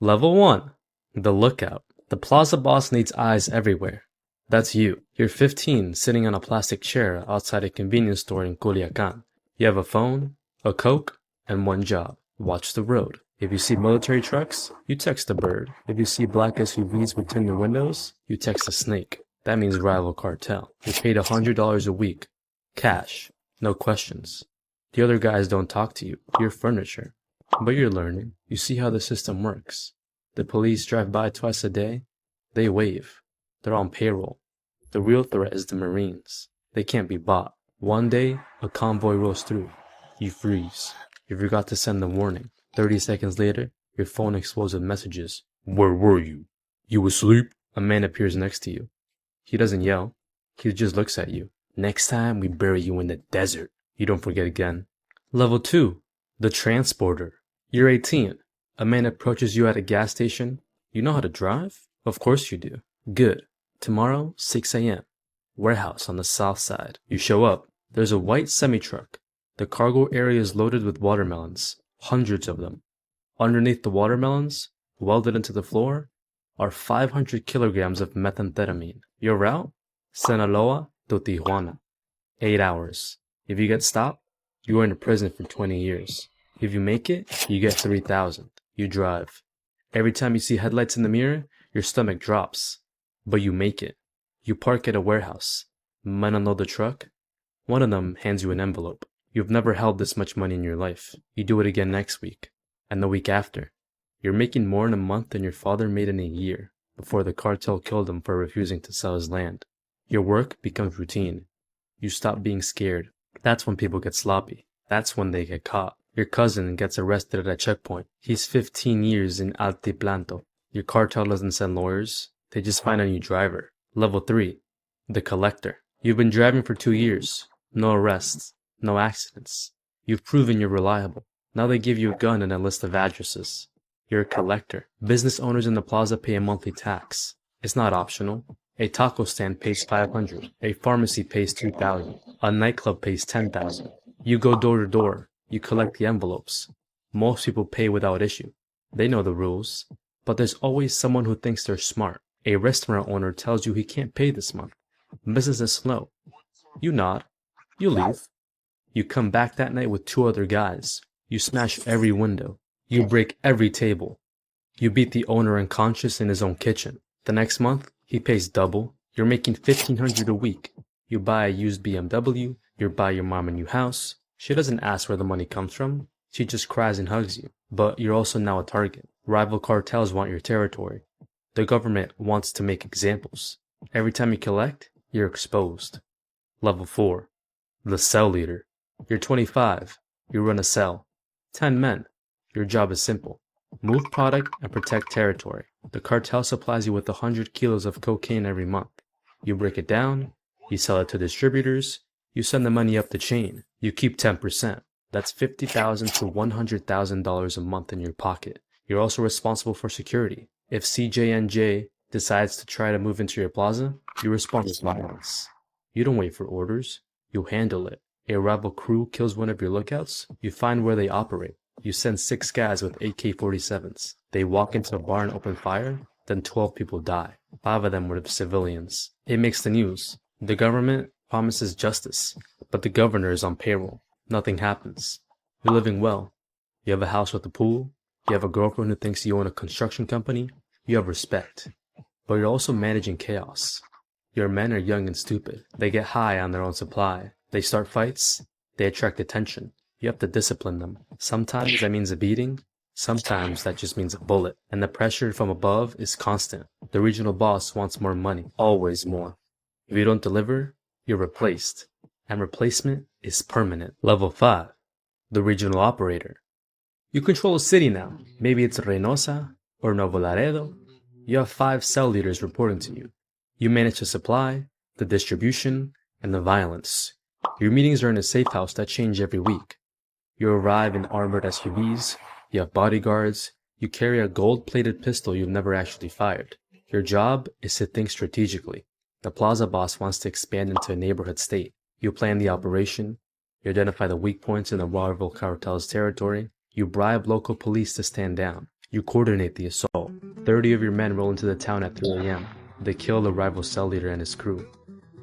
Level 1. The Lookout. The plaza boss needs eyes everywhere. That's you. You're 15, sitting on a plastic chair outside a convenience store in Culiacan. You have a phone, a Coke, and one job. Watch the road. If you see military trucks, you text a bird. If you see black SUVs with tinted windows, you text a snake. That means rival cartel. You're paid $100 a week. Cash. No questions. The other guys don't talk to you. You're furniture. But you're learning. You see how the system works. The police drive by twice a day. They wave. They're on payroll. The real threat is the Marines. They can't be bought. One day, a convoy rolls through. You freeze. You forgot to send the warning. 30 seconds later, your phone explodes with messages. Where were you? You asleep? A man appears next to you. He doesn't yell. He just looks at you. Next time, we bury you in the desert. You don't forget again. Level 2. The Transporter. You're 18. A man approaches you at a gas station. You know how to drive? Of course you do. Good. Tomorrow, 6 a.m. Warehouse on the south side. You show up. There's a white semi-truck. The cargo area is loaded with watermelons. Hundreds of them. Underneath the watermelons, welded into the floor, are 500 kilograms of methamphetamine. Your route? Sinaloa to Tijuana. 8 hours. If you get stopped, you are in prison for 20 years. If you make it, you get 3,000. You drive. Every time you see headlights in the mirror, your stomach drops. But you make it. You park at a warehouse. Men unload the truck. One of them hands you an envelope. You've never held this much money in your life. You do it again next week. And the week after. You're making more in a month than your father made in a year, before the cartel killed him for refusing to sell his land. Your work becomes routine. You stop being scared. That's when people get sloppy. That's when they get caught. Your cousin gets arrested at a checkpoint. He's 15 years in Altiplanto. Your cartel doesn't send lawyers. They just find a new driver. Level 3. The Collector. You've been driving for 2 years. No arrests. No accidents. You've proven you're reliable. Now they give you a gun and a list of addresses. You're a collector. Business owners in the plaza pay a monthly tax. It's not optional. A taco stand pays $500. A pharmacy pays $2,000. A nightclub pays $10,000. You go door to door. You collect the envelopes. Most people pay without issue. They know the rules. But there's always someone who thinks they're smart. A restaurant owner tells you he can't pay this month. Business is slow. You nod. You leave. You come back that night with 2 other guys. You smash every window. You break every table. You beat the owner unconscious in his own kitchen. The next month, he pays double. You're making $1,500 a week. You buy a used BMW. You buy your mom a new house. She doesn't ask where the money comes from. She just cries and hugs you. But you're also now a target. Rival cartels want your territory. The government wants to make examples. Every time you collect, you're exposed. Level 4. The Cell Leader. You're 25. You run a cell. 10 men. Your job is simple. Move product and protect territory. The cartel supplies you with 100 kilos of cocaine every month. You break it down. You sell it to distributors. You send the money up the chain. You keep 10%. That's $50,000 to $100,000 a month in your pocket. You're also responsible for security. If CJNJ decides to try to move into your plaza, you respond with violence. You don't wait for orders. You handle it. A rival crew kills one of your lookouts. You find where they operate. You send 6 guys with AK-47s. They walk into a bar and open fire. Then 12 people die. 5 of them were civilians. It makes the news. The government promises justice, but the governor is on payroll. Nothing happens. You're living well. You have a house with a pool. You have a girlfriend who thinks you own a construction company. You have respect. But you're also managing chaos. Your men are young and stupid. They get high on their own supply. They start fights. They attract attention. You have to discipline them. Sometimes that means a beating. Sometimes that just means a bullet. And the pressure from above is constant. The regional boss wants more money. Always more. If you don't deliver, you're replaced. And replacement is permanent. Level 5. The Regional Operator. You control a city now. Maybe it's Reynosa or Nuevo Laredo. You have 5 cell leaders reporting to you. You manage the supply, the distribution, and the violence. Your meetings are in a safe house that change every week. You arrive in armored SUVs. You have bodyguards. You carry a gold-plated pistol you've never actually fired. Your job is to think strategically. The plaza boss wants to expand into a neighborhood state. You plan the operation. You identify the weak points in the rival cartel's territory. You bribe local police to stand down. You coordinate the assault. 30 of your men roll into the town at 3 a.m. They kill the rival cell leader and his crew.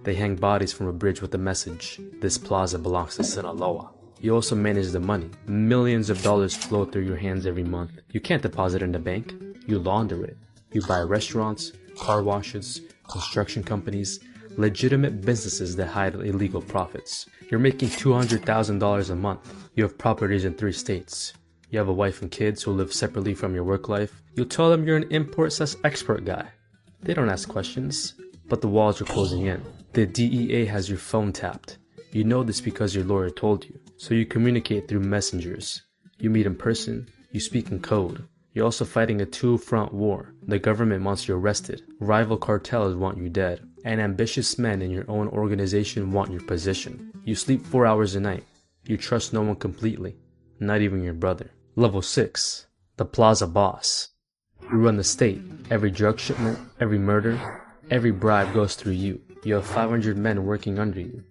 They hang bodies from a bridge with the message, "This plaza belongs to Sinaloa." You also manage the money. Millions of dollars flow through your hands every month. You can't deposit in the bank. You launder it. You buy restaurants, car washes, construction companies, legitimate businesses that hide illegal profits. You're making $200,000 a month. You have properties in 3 states. You have a wife and kids who live separately from your work life. You tell them you're an import/export guy. They don't ask questions, but the walls are closing in. The DEA has your phone tapped. You know this because your lawyer told you. So you communicate through messengers. You meet in person. You speak in code. You're also fighting a 2-front war. The government wants you arrested. Rival cartels want you dead. And ambitious men in your own organization want your position. You sleep 4 hours a night. You trust no one completely. Not even your brother. Level 6. The Plaza Boss. You run the state. Every drug shipment, every murder, every bribe goes through you. You have 500 men working under you.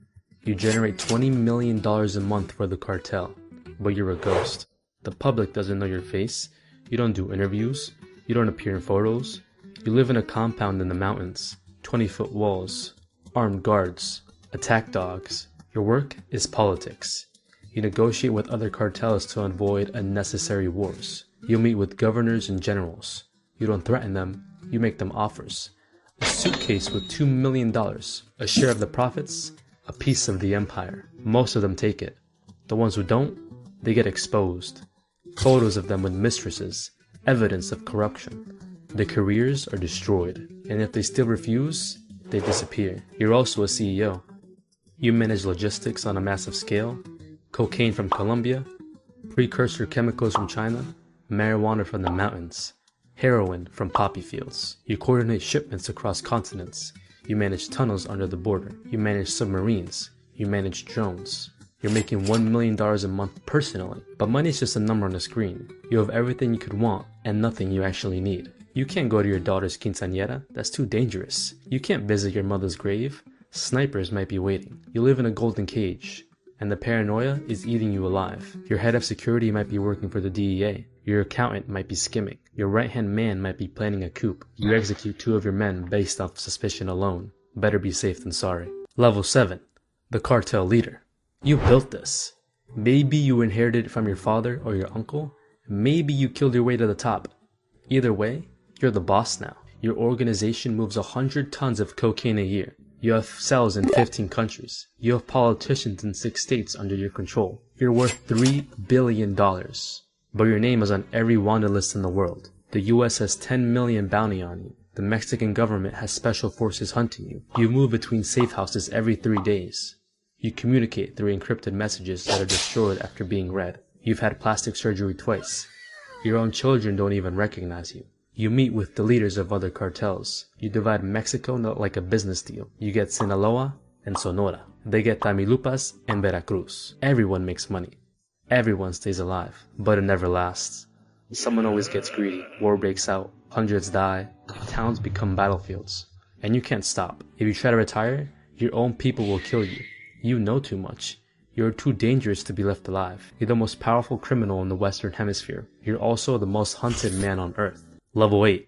You generate $20 million a month for the cartel, but you're a ghost. The public doesn't know your face. You don't do interviews. You don't appear in photos. You live in a compound in the mountains, 20-foot walls, armed guards, attack dogs. Your work is politics. You negotiate with other cartels to avoid unnecessary wars. You meet with governors and generals. You don't threaten them. You make them offers. A suitcase with $2 million, a share of the profits, a piece of the empire. Most of them take it. The ones who don't, they get exposed. Photos of them with mistresses, evidence of corruption. Their careers are destroyed, and if they still refuse, they disappear. You're also a CEO. You manage logistics on a massive scale, cocaine from Colombia, precursor chemicals from China, marijuana from the mountains, heroin from poppy fields. You coordinate shipments across continents. You manage tunnels under the border. You manage submarines. You manage drones. You're making $1 million a month personally, but money is just a number on a screen. You have everything you could want and nothing you actually need. You can't go to your daughter's quinceañera. That's too dangerous. You can't visit your mother's grave. Snipers might be waiting. You live in a golden cage, and the paranoia is eating you alive. Your head of security might be working for the DEA. Your accountant might be skimming. Your right-hand man might be planning a coup. You execute 2 of your men based off suspicion alone. Better be safe than sorry. Level 7. The cartel leader. You built this. Maybe you inherited it from your father or your uncle. Maybe you killed your way to the top. Either way, you're the boss now. Your organization moves 100 tons of cocaine a year. You have cells in 15 countries. You have politicians in 6 states under your control. You're worth $3 billion. But your name is on every wanted list in the world. The US has 10 million bounty on you. The Mexican government has special forces hunting you. You move between safe houses every 3 days. You communicate through encrypted messages that are destroyed after being read. You've had plastic surgery twice. Your own children don't even recognize you. You meet with the leaders of other cartels. You divide Mexico like a business deal. You get Sinaloa and Sonora. They get Tamaulipas and Veracruz. Everyone makes money. Everyone stays alive, but it never lasts. Someone always gets greedy. War breaks out. Hundreds die. Towns become battlefields. And you can't stop. If you try to retire, your own people will kill you. You know too much. You're too dangerous to be left alive. You're the most powerful criminal in the Western Hemisphere. You're also the most hunted man on Earth. Level 8.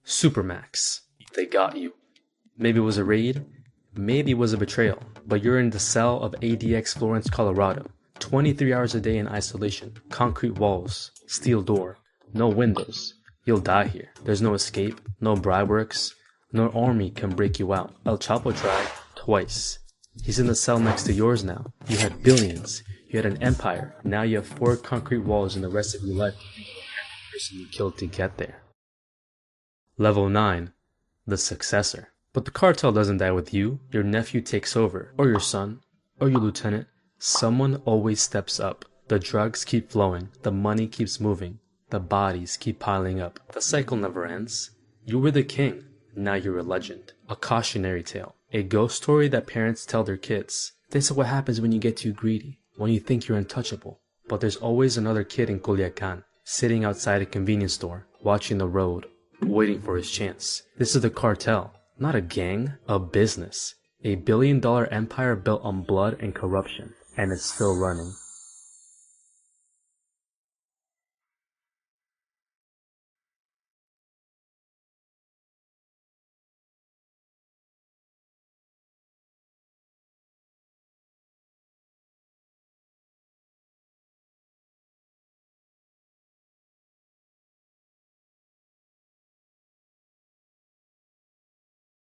Supermax. They got you. Maybe it was a raid. Maybe it was a betrayal. But you're in the cell of ADX Florence, Colorado. 23 hours a day in isolation. Concrete walls. Steel door. No windows. You'll die here. There's no escape. No bribe works. No army can break you out. El Chapo tried twice. He's in the cell next to yours now. You had billions. You had an empire. Now you have 4 concrete walls and the rest of your life will be the person you killed to get there. Level 9. The successor. But the cartel doesn't die with you. Your nephew takes over. Or your son. Or your lieutenant. Someone always steps up. The drugs keep flowing. The money keeps moving. The bodies keep piling up. The cycle never ends. You were the king. Now you're a legend. A cautionary tale. A ghost story that parents tell their kids. This is what happens when you get too greedy. When you think you're untouchable. But there's always another kid in Culiacan, sitting outside a convenience store, watching the road, waiting for his chance. This is the cartel. Not a gang, a business. A $1 billion empire built on blood and corruption. And it's still running.